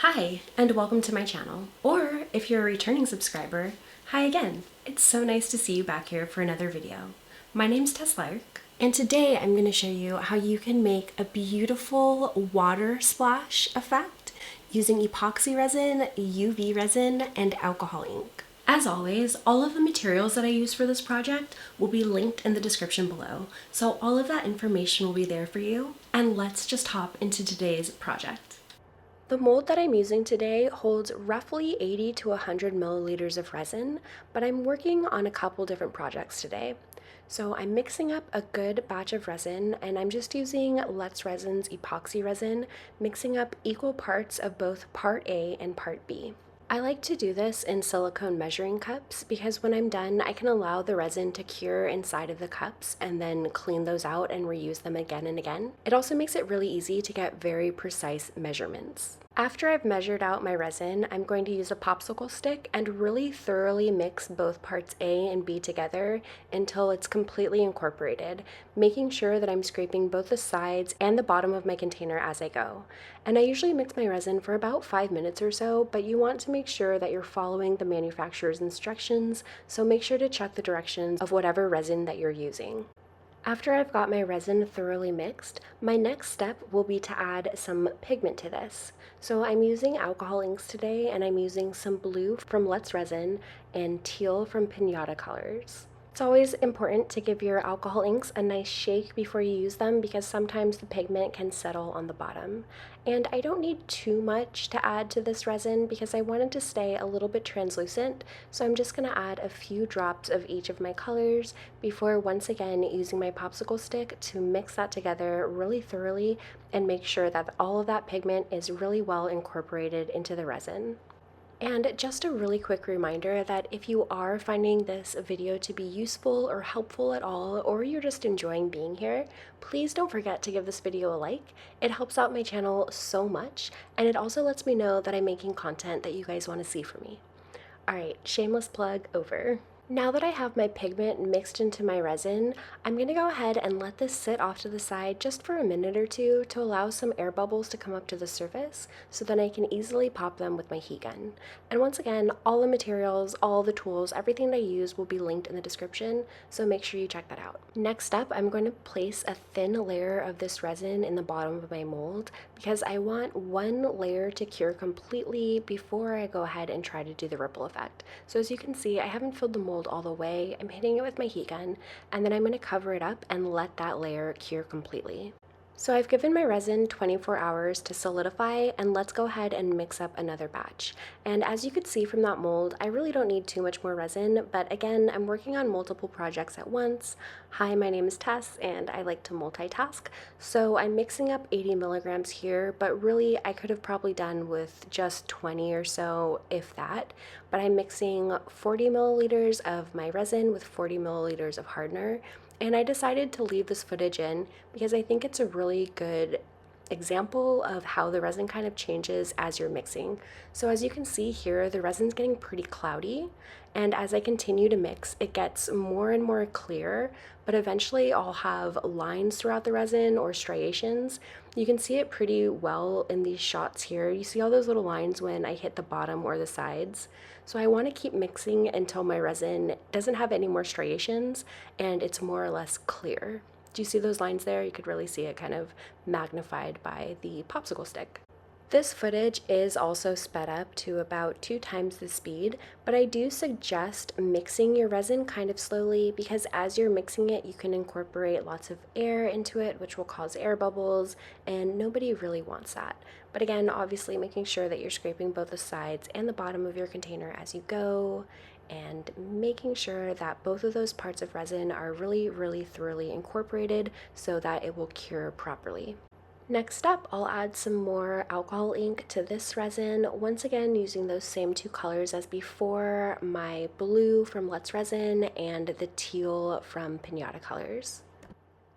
Hi, and welcome to my channel. Or if you're a returning subscriber, hi again. It's so nice to see you back here for another video. My name's Tess Lark, and today I'm going to show you how you can make a beautiful water splash effect using epoxy resin, UV resin, and alcohol ink. As always, all of the materials that I use for this project will be linked in the description below, so all of that information will be there for you. And let's just hop into today's project. The mold that I'm using today holds roughly 80 to 100 milliliters of resin, but I'm working on a couple different projects today. So I'm mixing up a good batch of resin, and I'm just using Let's Resin's epoxy resin, mixing up equal parts of both part A and part B. I like to do this in silicone measuring cups because when I'm done, I can allow the resin to cure inside of the cups and then clean those out and reuse them again and again. It also makes it really easy to get very precise measurements. After I've measured out my resin, I'm going to use a popsicle stick and really thoroughly mix both parts A and B together until it's completely incorporated, making sure that I'm scraping both the sides and the bottom of my container as I go. And I usually mix my resin for about 5 minutes or so, but you want to make sure that you're following the manufacturer's instructions, so make sure to check the directions of whatever resin that you're using. After I've got my resin thoroughly mixed, my next step will be to add some pigment to this. So I'm using alcohol inks today, and I'm using some blue from Let's Resin and teal from Pinata Colors. It's always important to give your alcohol inks a nice shake before you use them because sometimes the pigment can settle on the bottom. And I don't need too much to add to this resin because I wanted to stay a little bit translucent, so I'm just going to add a few drops of each of my colors before once again using my popsicle stick to mix that together really thoroughly and make sure that all of that pigment is really well incorporated into the resin. And just a really quick reminder that if you are finding this video to be useful or helpful at all, or you're just enjoying being here, please don't forget to give this video a like. It helps out my channel so much, and it also lets me know that I'm making content that you guys want to see from me. Alright, shameless plug over. Now that I have my pigment mixed into my resin, I'm going to go ahead and let this sit off to the side just for a minute or two to allow some air bubbles to come up to the surface so then I can easily pop them with my heat gun. And once again, all the materials, all the tools, everything that I use will be linked in the description, so make sure you check that out. Next up, I'm going to place a thin layer of this resin in the bottom of my mold because I want one layer to cure completely before I go ahead and try to do the ripple effect. So as you can see, I haven't filled the mold all the way. I'm hitting it with my heat gun, and then I'm going to cover it up and let that layer cure completely. So I've given my resin 24 hours to solidify, and let's go ahead and mix up another batch. And as you could see from that mold, I really don't need too much more resin, but again, I'm working on multiple projects at once. Hi, my name is Tess, and I like to multitask. So I'm mixing up 80 milligrams here, but really I could have probably done with just 20 or so, if that. But I'm mixing 40 milliliters of my resin with 40 milliliters of hardener. And I decided to leave this footage in because I think it's a really good example of how the resin kind of changes as you're mixing. So as you can see here, the resin's getting pretty cloudy, and as I continue to mix, it gets more and more clear, but eventually I'll have lines throughout the resin or striations. You can see it pretty well in these shots here. You see all those little lines when I hit the bottom or the sides. So I want to keep mixing until my resin doesn't have any more striations and it's more or less clear. Do you see those lines there? You could really see it kind of magnified by the popsicle stick. This footage is also sped up to about 2 times the speed, but I do suggest mixing your resin kind of slowly because as you're mixing it, you can incorporate lots of air into it, which will cause air bubbles, and nobody really wants that. But again, obviously making sure that you're scraping both the sides and the bottom of your container as you go, and making sure that both of those parts of resin are really, really thoroughly incorporated so that it will cure properly. Next up, I'll add some more alcohol ink to this resin, once again using those same 2 colors as before, my blue from Let's Resin and the teal from Pinata Colors.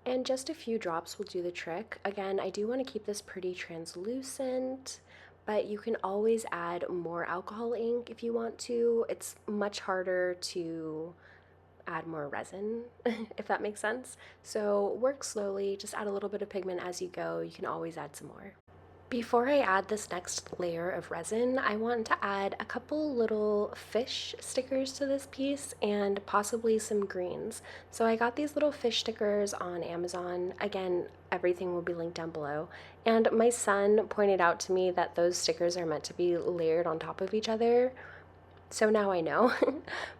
And just a few drops will do the trick. Again, I do want to keep this pretty translucent, but you can always add more alcohol ink if you want to. It's much harder to add more resin, if that makes sense. So work slowly, just add a little bit of pigment as you go. You can always add some more. Before I add this next layer of resin, I want to add a couple little fish stickers to this piece and possibly some greens. So I got these little fish stickers on Amazon. Again, everything will be linked down below. And my son pointed out to me that those stickers are meant to be layered on top of each other. So now I know.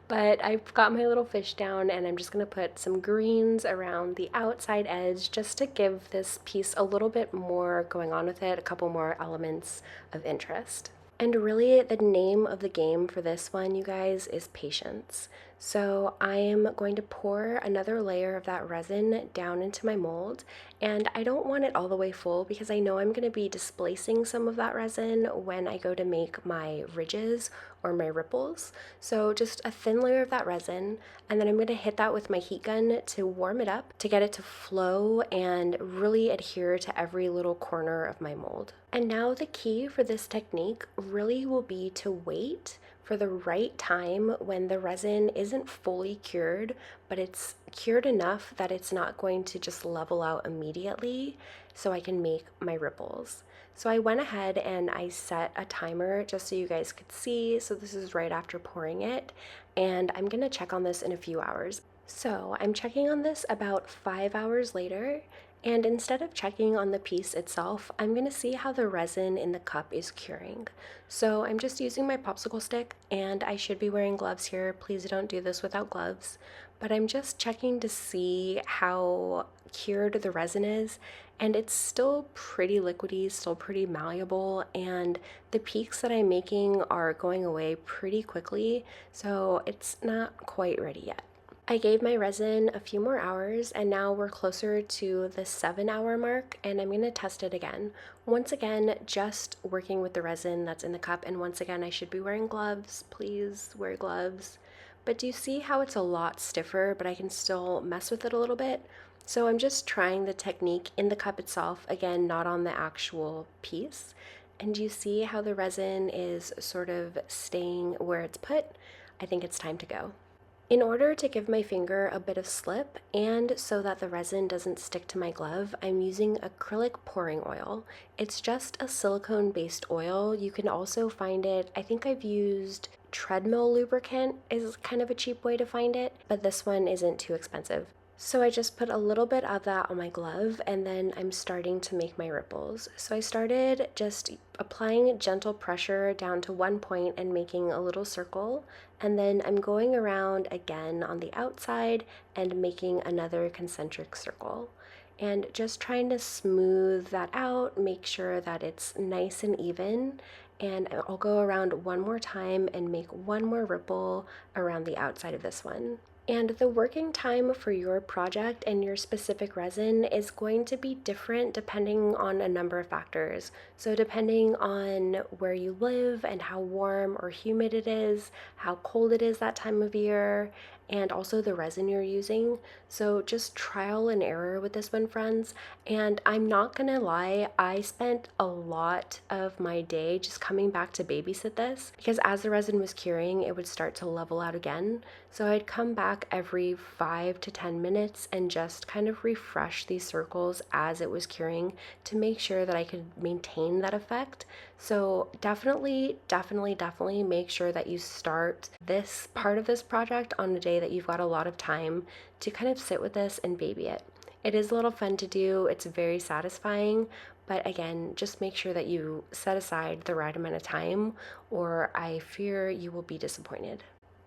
But I've got my little fish down and I'm just going to put some greens around the outside edge just to give this piece a little bit more going on with it, a couple more elements of interest. And really, the name of the game for this one, you guys, is patience. So I am going to pour another layer of that resin down into my mold, and I don't want it all the way full because I know I'm going to be displacing some of that resin when I go to make my ridges or my ripples. So just a thin layer of that resin, and then I'm going to hit that with my heat gun to warm it up to get it to flow and really adhere to every little corner of my mold. And now the key for this technique really will be to wait for the right time when the resin isn't fully cured, but it's cured enough that it's not going to just level out immediately, so I can make my ripples. So I went ahead and I set a timer just so you guys could see. So this is right after pouring it, and I'm gonna check on this in a few hours. So I'm checking on this about 5 hours later, and instead of checking on the piece itself, I'm going to see how the resin in the cup is curing. So I'm just using my popsicle stick, and I should be wearing gloves here. Please don't do this without gloves. But I'm just checking to see how cured the resin is, and it's still pretty liquidy, still pretty malleable, and the peaks that I'm making are going away pretty quickly, so it's not quite ready yet. I gave my resin a few more hours, and now we're closer to the 7-hour mark, and I'm going to test it again. Once again, just working with the resin that's in the cup, and once again, I should be wearing gloves. Please wear gloves. But do you see how it's a lot stiffer, but I can still mess with it a little bit? So I'm just trying the technique in the cup itself, again, not on the actual piece. And do you see how the resin is sort of staying where it's put? I think it's time to go. In order to give my finger a bit of slip and so that the resin doesn't stick to my glove, I'm using acrylic pouring oil. It's just a silicone-based oil. You can also find it, I think I've used treadmill lubricant is kind of a cheap way to find it, but this one isn't too expensive. So I just put a little bit of that on my glove, and then I'm starting to make my ripples. So I started just applying gentle pressure down to one point and making a little circle, and then I'm going around again on the outside and making another concentric circle. And just trying to smooth that out, make sure that it's nice and even, and I'll go around one more time and make one more ripple around the outside of this one. And the working time for your project and your specific resin is going to be different depending on a number of factors. So depending on where you live and how warm or humid it is, how cold it is that time of year, and also the resin you're using. So just trial and error with this one, friends. And I'm not gonna lie, I spent a lot of my day just coming back to babysit this because as the resin was curing, it would start to level out again. So I'd come back every 5 to 10 minutes and just kind of refresh these circles as it was curing to make sure that I could maintain that effect. So definitely make sure that you start this part of this project on a day that you've got a lot of time to kind of sit with this and baby it. It is a little fun to do, it's very satisfying, but again, just make sure that you set aside the right amount of time or I fear you will be disappointed.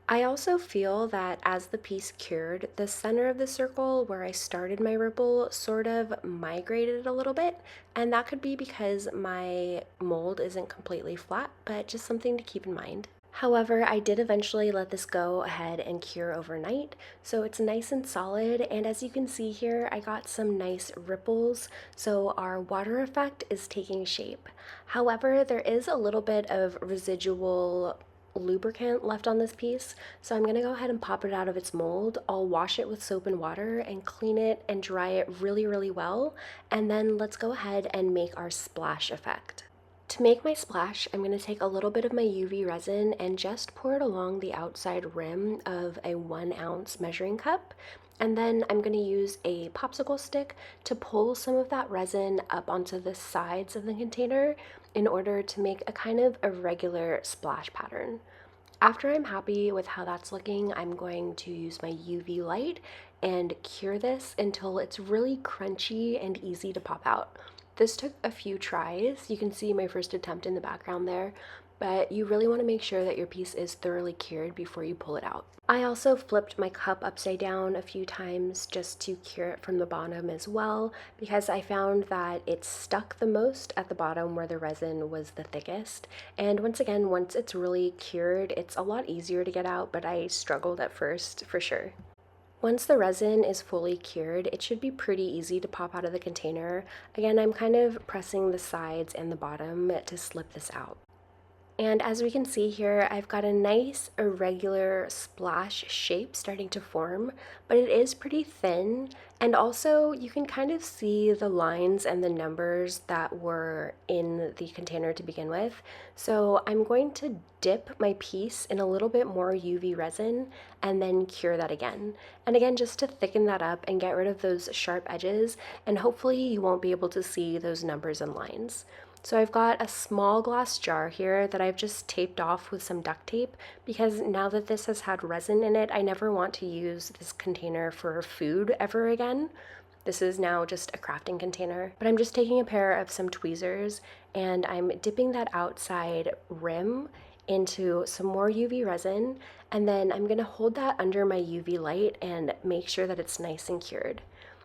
I also feel that as the piece cured, the center of the circle where I started my ripple sort of migrated a little bit, and that could be because my mold isn't completely flat, but just something to keep in mind. However, I did eventually let this go ahead and cure overnight, so it's nice and solid, and as you can see here, I got some nice ripples, so our water effect is taking shape. However, there is a little bit of residual lubricant left on this piece, so I'm going to go ahead and pop it out of its mold. I'll wash it with soap and water and clean it and dry it really well, and then let's go ahead and make our splash effect. To make my splash, I'm going to take a little bit of my UV resin and just pour it along the outside rim of a 1 ounce measuring cup. And then I'm going to use a popsicle stick to pull some of that resin up onto the sides of the container in order to make a kind of irregular splash pattern. After I'm happy with how that's looking, I'm going to use my UV light and cure this until it's really crunchy and easy to pop out. This took a few tries. You can see my first attempt in the background there, but you really want to make sure that your piece is thoroughly cured before you pull it out. I also flipped my cup upside down a few times just to cure it from the bottom as well, because I found that it stuck the most at the bottom where the resin was the thickest. And once again, once it's really cured, it's a lot easier to get out, but I struggled at first for sure. Once the resin is fully cured, it should be pretty easy to pop out of the container. Again, I'm kind of pressing the sides and the bottom to slip this out. And as we can see here, I've got a nice irregular splash shape starting to form, but it is pretty thin. And also you can kind of see the lines and the numbers that were in the container to begin with. So I'm going to dip my piece in a little bit more UV resin and then cure that again. And again, just to thicken that up and get rid of those sharp edges, and hopefully you won't be able to see those numbers and lines. So I've got a small glass jar here that I've just taped off with some duct tape, because now that this has had resin in it, I never want to use this container for food ever again. This is now just a crafting container. But I'm just taking a pair of some tweezers and I'm dipping that outside rim into some more UV resin, and then I'm gonna hold that under my UV light and make sure that it's nice and cured.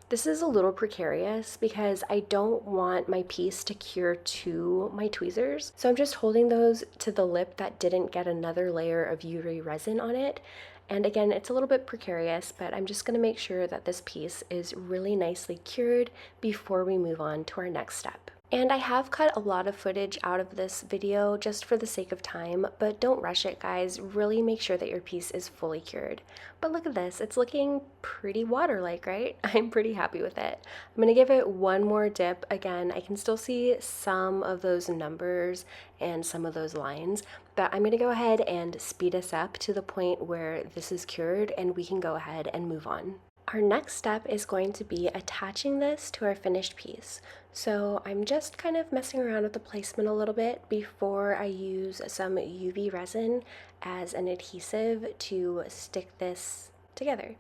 This is a little precarious because I don't want my piece to cure to my tweezers. So I'm just holding those to the lip that didn't get another layer of UV resin on it. And again, it's a little bit precarious, but I'm just gonna make sure that this piece is really nicely cured before we move on to our next step. And I have cut a lot of footage out of this video just for the sake of time, but don't rush it, guys. Really make sure that your piece is fully cured. But look at this, it's looking pretty water-like, right? I'm pretty happy with it. I'm gonna give it one more dip. Again, I can still see some of those numbers and some of those lines, but I'm gonna go ahead and speed us up to the point where this is cured and we can go ahead and move on. Our next step is going to be attaching this to our finished piece. So I'm just kind of messing around with the placement a little bit before I use some UV resin as an adhesive to stick this together.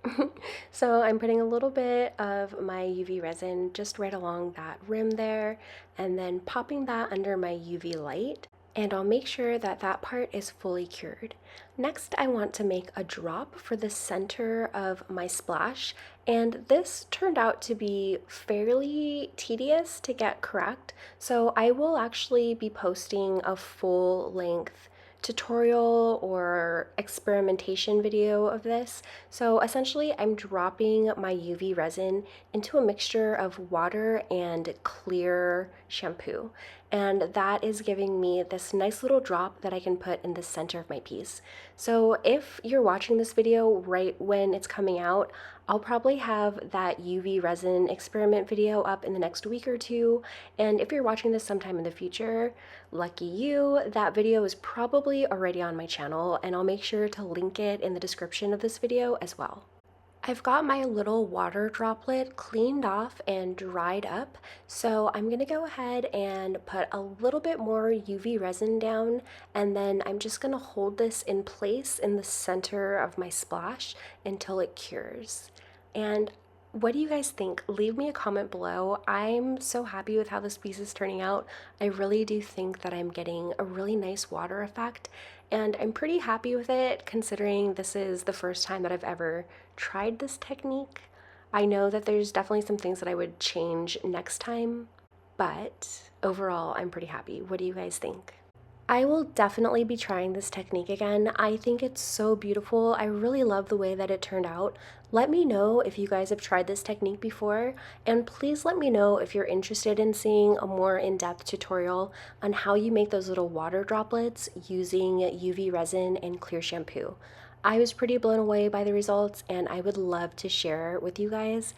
So I'm putting a little bit of my UV resin just right along that rim there, and then popping that under my UV light. And I'll make sure that that part is fully cured. Next, I want to make a drop for the center of my splash, and this turned out to be fairly tedious to get correct, so I will actually be posting a full-length tutorial or experimentation video of this. So essentially I'm dropping my UV resin into a mixture of water and clear shampoo, and that is giving me this nice little drop that I can put in the center of my piece. So if you're watching this video right when it's coming out, I'll probably have that UV resin experiment video up in the next week or two, and if you're watching this sometime in the future, lucky you, that video is probably already on my channel, and I'll make sure to link it in the description of this video as well. I've got my little water droplet cleaned off and dried up, so I'm gonna go ahead and put a little bit more UV resin down, and then I'm just gonna hold this in place in the center of my splash until it cures. And what do you guys think? Leave me a comment below. I'm so happy with how this piece is turning out. I really do think that I'm getting a really nice water effect, and I'm pretty happy with it considering this is the first time that I've ever tried this technique. I know that there's definitely some things that I would change next time, but overall I'm pretty happy. What do you guys think? I will definitely be trying this technique again. I think it's so beautiful. I really love the way that it turned out. Let me know if you guys have tried this technique before, and please let me know if you're interested in seeing a more in-depth tutorial on how you make those little water droplets using UV resin and clear shampoo. I was pretty blown away by the results, and I would love to share with you guys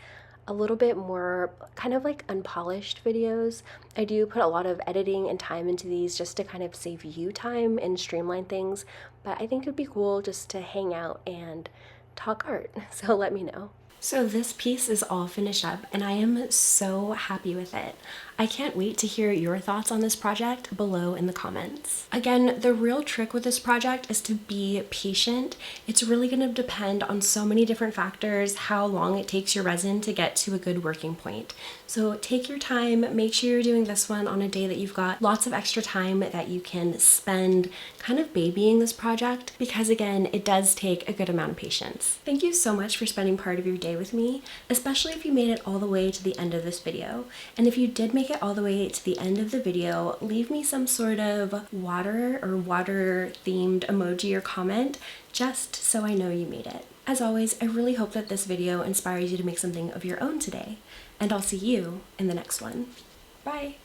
a little bit more kind of like unpolished videos. I do put a lot of editing and time into these just to kind of save you time and streamline things, but I think it would be cool just to hang out and talk art, so let me know. So this piece is all finished up and I am so happy with it. I can't wait to hear your thoughts on this project below in the comments. Again, the real trick with this project is to be patient. It's really going to depend on so many different factors, how long it takes your resin to get to a good working point. So take your time, make sure you're doing this one on a day that you've got lots of extra time that you can spend kind of babying this project, because again, it does take a good amount of patience. Thank you so much for spending part of your day with me, especially if you made it all the way to the end of this video. And if you did make it all the way to the end of the video, leave me some sort of water or water themed emoji or comment, just so I know you made it. As always, I really hope that this video inspires you to make something of your own today, and I'll see you in the next one. Bye!